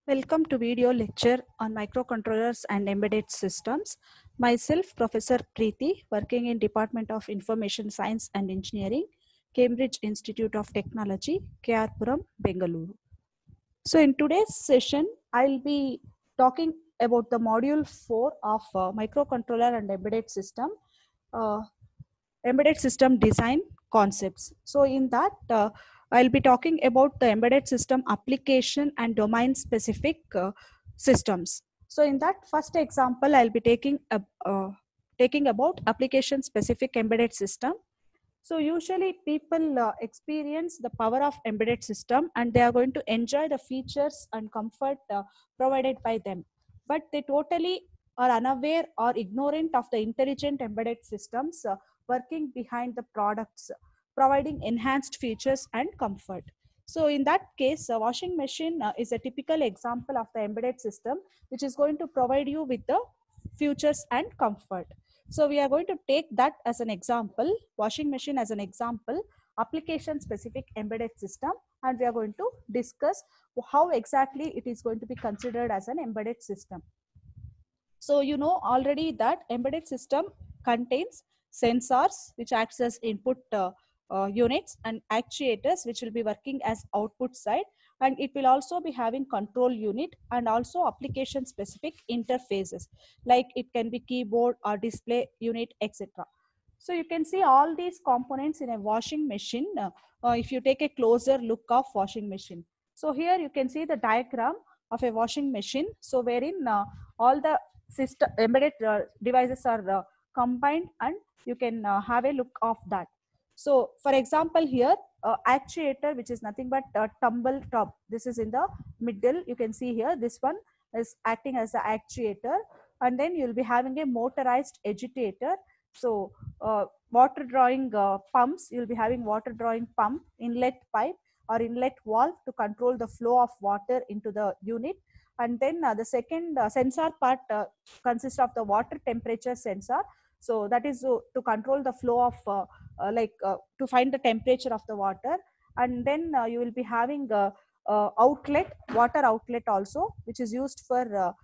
Welcome to video lecture on microcontrollers and embedded systems. Myself, Professor Preeti, working in Department of Information Science and Engineering, Cambridge Institute of Technology, KR Puram, Bengaluru. So in today's session, I'll be talking about the module 4 of microcontroller and embedded system design concepts. So in that, I'll be talking about the embedded system application and domain specific systems. So in that first example, I'll be taking about application specific embedded system. So usually people experience the power of embedded system and they are going to enjoy the features and comfort provided by them. But they totally are unaware or ignorant of the intelligent embedded systems working behind the products, providing enhanced features and comfort. So in that case, a washing machine is a typical example of the embedded system, which is going to provide you with the features and comfort. So we are going to take that as an example, washing machine as an example, application specific embedded system, and we are going to discuss how exactly it is going to be considered as an embedded system. So you know already that embedded system contains sensors which acts as input units and actuators which will be working as output side, and it will also be having control unit and also application specific interfaces like it can be keyboard or display unit, etc. So you can see all these components in a washing machine if you take a closer look of washing machine. So here you can see the diagram of a washing machine, so wherein all the system embedded devices are combined, and you can have a look of that. So for example here, actuator, which is nothing but tumble top, this is in the middle. You can see here this one is acting as the actuator, and then you'll be having a motorized agitator. So water drawing pumps, you'll be having water drawing pump, inlet pipe or inlet valve to control the flow of water into the unit. And then the second sensor part consists of the water temperature sensor. So that is to control the flow of to find the temperature of the water. And then you will be having outlet, water outlet also, which is used for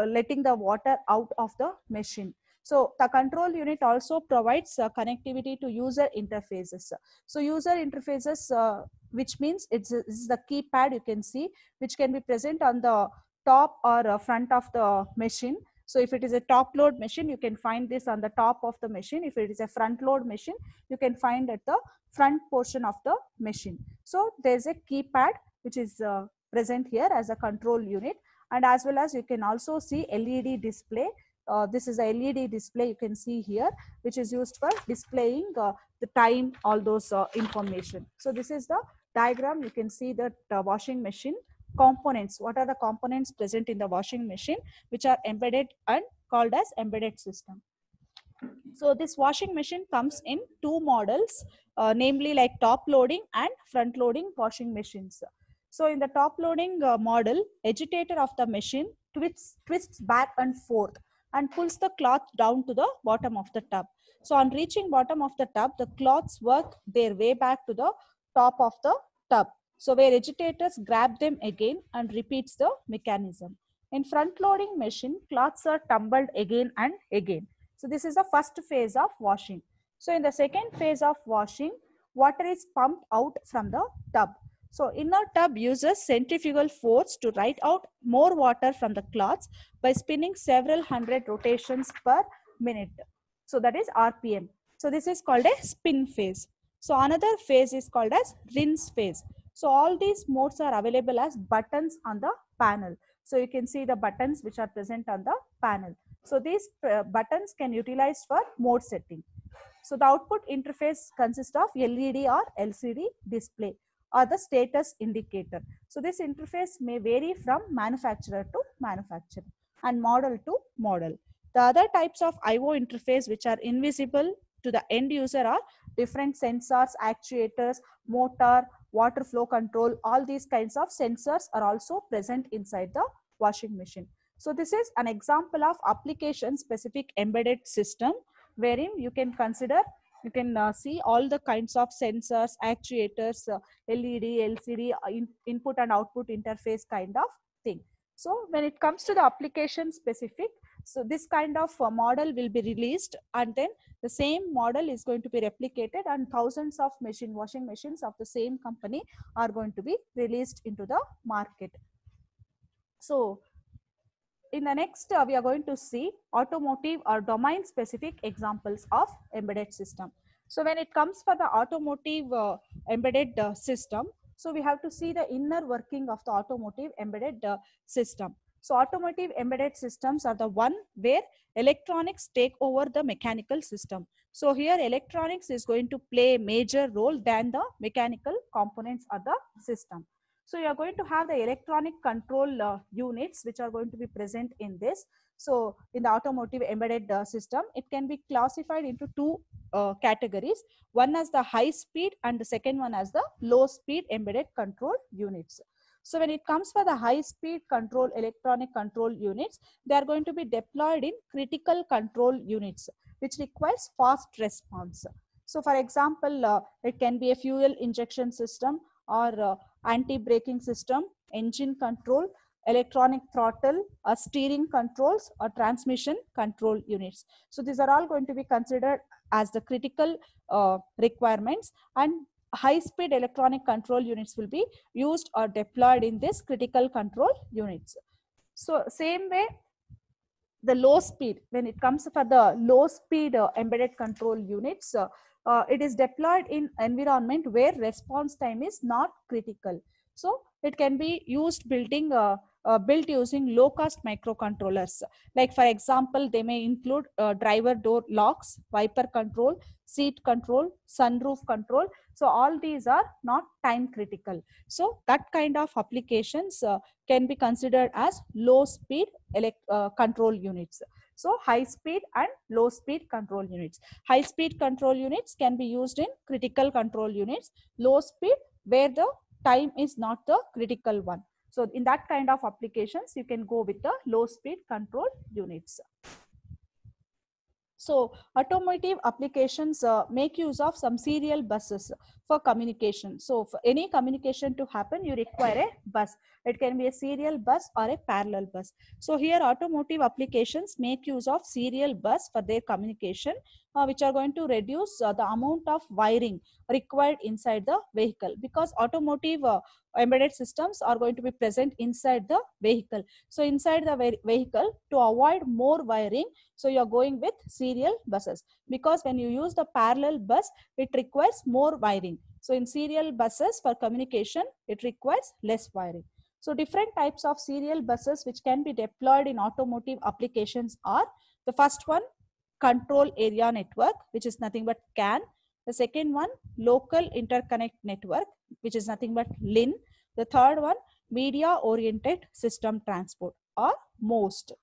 letting the water out of the machine. So the control unit also provides connectivity to user interfaces. So user interfaces, which means this is the keypad, you can see, which can be present on the top or front of the machine. So if it is a top load machine, you can find this on the top of the machine. If it is a front load machine, you can find at the front portion of the machine. So there's a keypad which is present here as a control unit, and as well as you can also see LED display. This is a LED display you can see here, which is used for displaying the time, all those information. So this is the diagram. You can see that washing machine components. What are the components present in the washing machine which are embedded and called as embedded system? So this washing machine comes in two models, namely like top loading and front loading washing machines. So in the top loading model, agitator of the machine twists back and forth and pulls the cloth down to the bottom of the tub. So on reaching bottom of the tub, the cloths work their way back to the top of the tub. So where agitators grab them again and repeats the mechanism. In front loading machine, cloths are tumbled again and again. So this is the first phase of washing. So in the second phase of washing, water is pumped out from the tub. So inner tub uses centrifugal force to write out more water from the cloths by spinning several hundred rotations per minute. So that is RPM. So this is called a spin phase. So another phase is called as rinse phase. So all these modes are available as buttons on the panel. So you can see the buttons which are present on the panel. So these buttons can utilize for mode setting. So the output interface consists of LED or LCD display or the status indicator. So this interface may vary from manufacturer to manufacturer and model to model. The other types of IO interface which are invisible to the end user are different sensors, actuators, motor, water flow control. All these kinds of sensors are also present inside the washing machine. So this is an example of application specific embedded system wherein you can consider, you can see all the kinds of sensors, actuators, LED, LCD, input and output interface kind of thing. So when it comes to the application specific, so this kind of model will be released, and then the same model is going to be replicated, and thousands of washing machines of the same company are going to be released into the market. So in the next, we are going to see automotive or domain specific examples of embedded system. So when it comes for the automotive embedded system, so we have to see the inner working of the automotive embedded system. So automotive embedded systems are the one where electronics take over the mechanical system. So here electronics is going to play a major role than the mechanical components of the system. So you are going to have the electronic control units which are going to be present in this. So in the automotive embedded system, it can be classified into two categories. One as the high speed and the second one as the low speed embedded control units. So when it comes for the high speed control electronic control units, they are going to be deployed in critical control units, which requires fast response. So for example, it can be a fuel injection system or anti-braking system, engine control, electronic throttle, steering controls, or transmission control units. So these are all going to be considered as the critical requirements, and high-speed electronic control units will be used or deployed in this critical control units. So same way, the low speed, when it comes for the low speed embedded control units, it is deployed in environment where response time is not critical. So it can be used built using low cost microcontrollers. Like for example, they may include driver door locks, wiper control, seat control, sunroof control. So all these are not time critical. So that kind of applications can be considered as low speed control units. So high speed and low speed control units. High speed control units can be used in critical control units. Low speed where the time is not the critical one. So in that kind of applications, you can go with the low speed control units. So automotive applications make use of some serial buses for communication. So for any communication to happen, you require a bus. It can be a serial bus or a parallel bus. So here automotive applications make use of serial bus for their communication, which are going to reduce the amount of wiring required inside the vehicle, because automotive embedded systems are going to be present inside the vehicle. So inside the vehicle, to avoid more wiring, so you are going with serial buses, because when you use the parallel bus, it requires more wiring. So in serial buses for communication, it requires less wiring. So different types of serial buses which can be deployed in automotive applications are: the first one, control area network, which is nothing but CAN. The second one, local interconnect network, which is nothing but LIN. The third one, media oriented system transport, or MOST.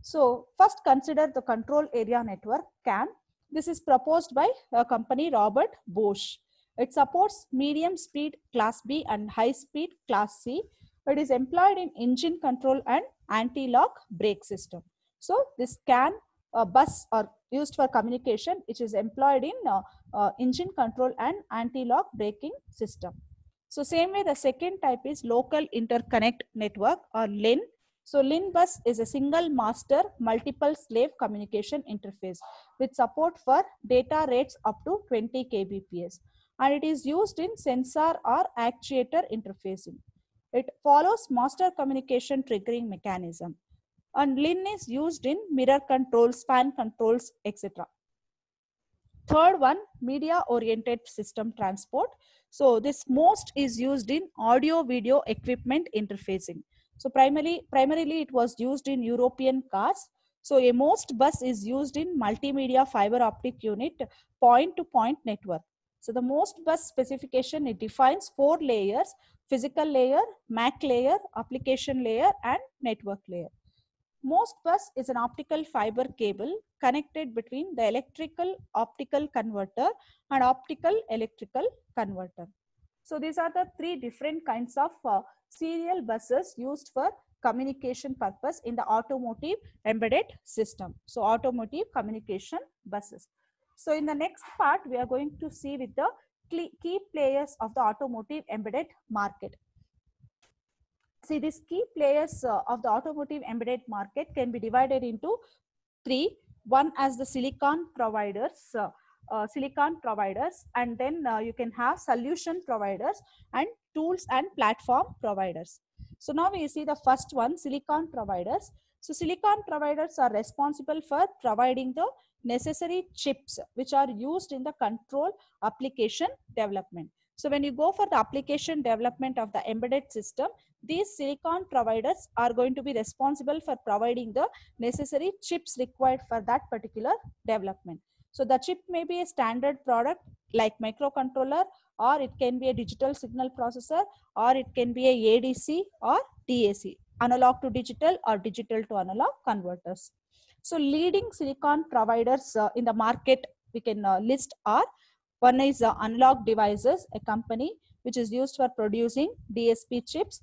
So first consider the control area network, CAN. This is proposed by a company Robert Bosch. It supports medium speed class B and high speed class C. It is employed in engine control and anti-lock brake system. So this CAN bus are used for communication, which is employed in engine control and anti-lock braking system. So same way, the second type is local interconnect network, or LIN. So LIN bus is a single master multiple slave communication interface with support for data rates up to 20 kbps, and it is used in sensor or actuator interfacing. It follows master communication triggering mechanism, and LIN is used in mirror controls, fan controls, etc. Third one, media oriented system transport. So this MOST is used in audio video equipment interfacing. So primarily it was used in European cars. So a MOST bus is used in multimedia fiber optic unit point to point network. So the MOST bus specification, it defines 4 layers: physical layer, MAC layer, application layer, and network layer. Most bus is an optical fiber cable connected between the electrical optical converter and optical electrical converter. So these are the three different kinds of serial buses used for communication purpose in the automotive embedded system. So automotive communication buses. So in the next part, we are going to see with the key players of the automotive embedded market. See, these key players of the automotive embedded market can be divided into three. One as the silicon providers, and then you can have solution providers and tools and platform providers. So now we see the first one, silicon providers. So silicon providers are responsible for providing the necessary chips which are used in the control application development. So when you go for the application development of the embedded system, these silicon providers are going to be responsible for providing the necessary chips required for that particular development. So the chip may be a standard product like microcontroller, or it can be a digital signal processor, or it can be a ADC or DAC, analog to digital or digital to analog converters. So leading silicon providers in the market we can list are, one is Analog Devices, a company which is used for producing DSP chips,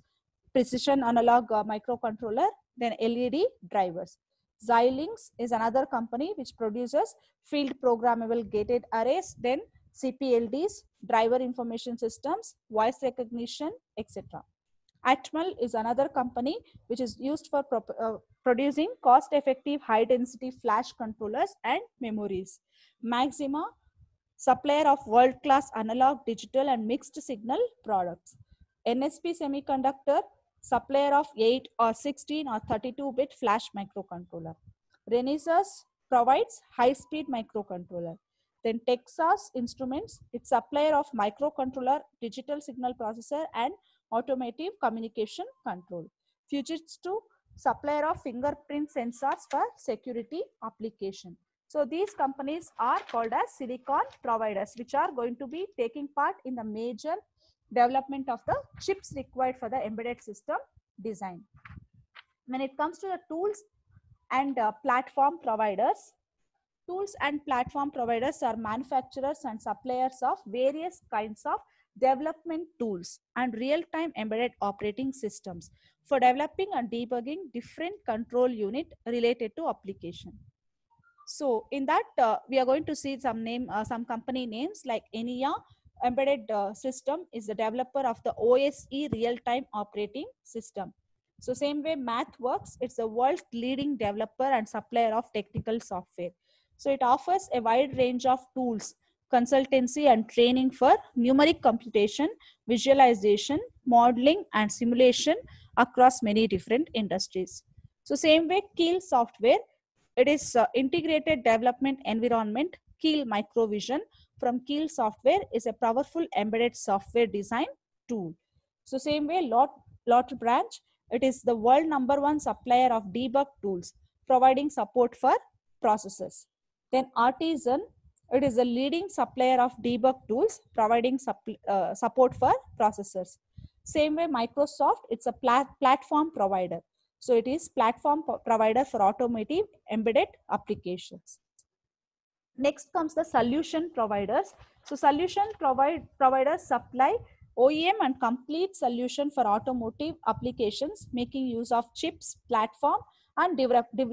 precision analog microcontroller, then LED drivers. Xilinx is another company which produces field programmable gated arrays, then CPLDs, driver information systems, voice recognition, etc. Atmel is another company which is used for producing cost-effective high-density flash controllers and memories. Maxima, supplier of world-class analog, digital, and mixed signal products. NSP Semiconductor, supplier of 8 or 16 or 32-bit flash microcontroller. Renesas provides high-speed microcontroller. Then Texas Instruments, it's supplier of microcontroller, digital signal processor, and automotive communication control. Fujitsu, supplier of fingerprint sensors for security application. So these companies are called as silicon providers, which are going to be taking part in the major development of the chips required for the embedded system design. When it comes to the tools and platform providers, tools and platform providers are manufacturers and suppliers of various kinds of development tools and real-time embedded operating systems for developing and debugging different control unit related to application. So in that, we are going to see some company names like Enia Embedded System is the developer of the OSE real-time operating system. So same way MathWorks, it's the world's leading developer and supplier of technical software. So it offers a wide range of tools, consultancy and training for numeric computation, visualization, modeling and simulation across many different industries. So same way Keel Software, it is integrated development environment. Keel Microvision from Keel Software is a powerful embedded software design tool. So same way Lot Branch, it is the world #1 supplier of debug tools, providing support for processors. Then Artisan, it is a leading supplier of debug tools, providing support for processors. Same way Microsoft, it's a platform provider. So it is platform provider for automotive embedded applications. Next comes the solution providers. So solution providers supply OEM and complete solution for automotive applications, making use of chips, platform, and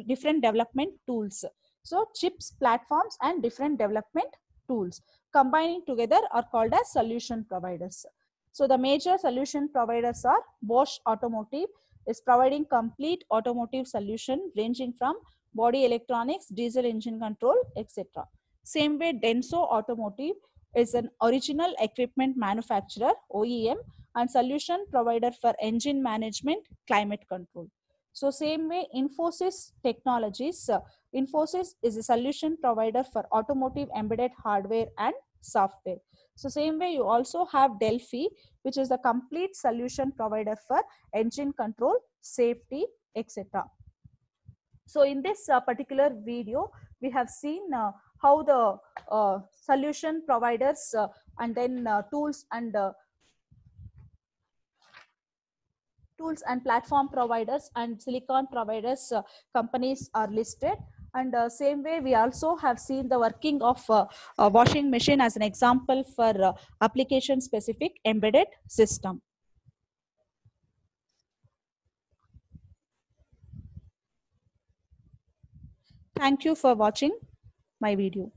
different development tools. So chips, platforms, and different development tools combining together are called as solution providers. So the major solution providers are Bosch Automotive, is providing complete automotive solution ranging from body electronics, diesel engine control, etc. Same way Denso Automotive is an original equipment manufacturer, OEM, and solution provider for engine management, climate control. So same way Infosys Technologies, Infosys is a solution provider for automotive embedded hardware and software. So same way you also have Delphi, which is a complete solution provider for engine control, safety, etc. So in this particular video, we have seen how the solution providers and then tools and tools and platform providers and silicon providers companies are listed. And same way, we also have seen the working of a washing machine as an example for application specific embedded system. Thank you for watching my video.